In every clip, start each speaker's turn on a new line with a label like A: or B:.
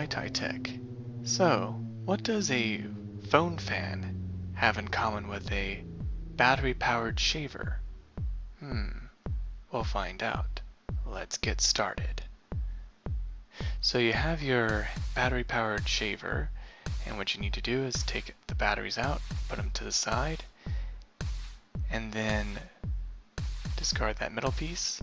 A: Sci-Fi Tech. So, what does a phone fan have in common with a battery-powered shaver? We'll find out. Let's get started. So you have your battery-powered shaver, and what you need to do is take the batteries out, put them to the side, and then discard that middle piece,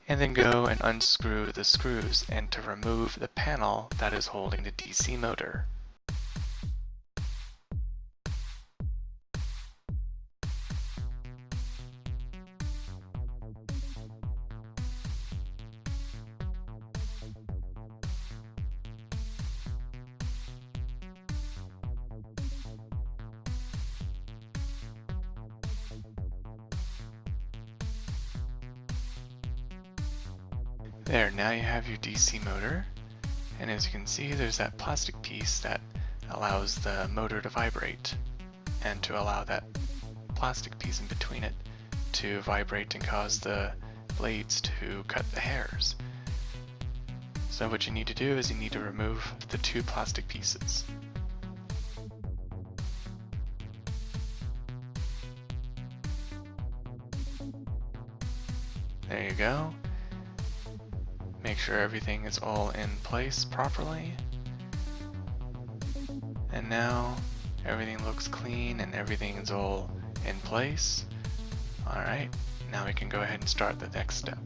A: and then go and unscrew the screws and to remove the panel that is holding the DC motor. There, now you have your DC motor, and as you can see there's that plastic piece that allows the motor to vibrate, and to allow that plastic piece in between it to vibrate and cause the blades to cut the hairs. So what you need to do is you need to remove the two plastic pieces. There you go. Make sure everything is all in place properly. And now everything looks clean and everything is all in place. Alright, now we can go ahead and start the next step.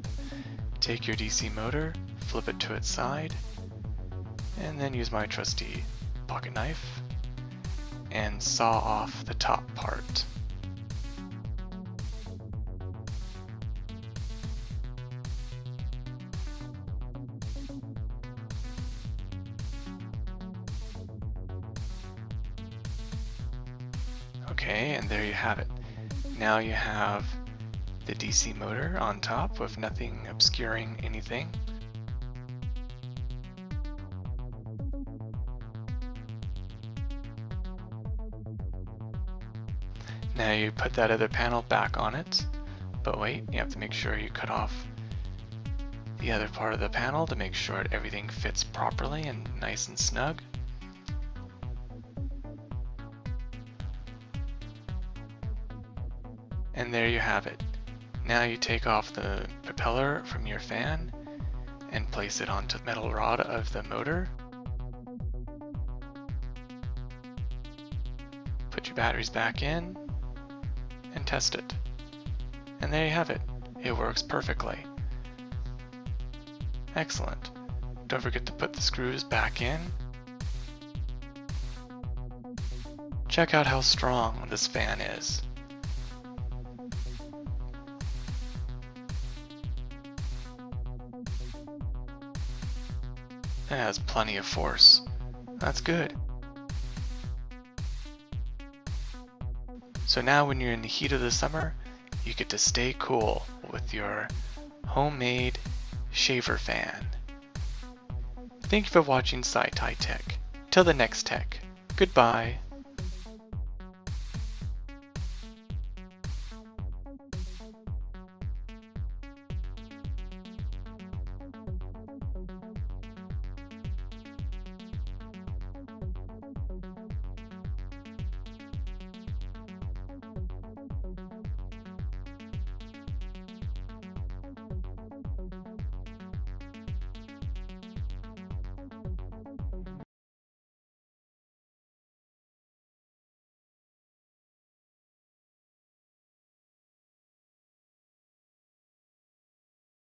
A: Take your DC motor, flip it to its side, and then use my trusty pocket knife and saw off the top part. Okay, and there you have it. Now you have the DC motor on top with nothing obscuring anything. Now you put that other panel back on it, but wait, you have to make sure you cut off the other part of the panel to make sure everything fits properly and nice and snug. And there you have it. Now you take off the propeller from your fan and place it onto the metal rod of the motor. Put your batteries back in and test it. And there you have it. It works perfectly. Excellent. Don't forget to put the screws back in. Check out how strong this fan is. It has plenty of force. That's good. So now when you're in the heat of the summer, you get to stay cool with your homemade shaver fan. Thank you for watching Sci-Fi Tech. Till the next tech. Goodbye.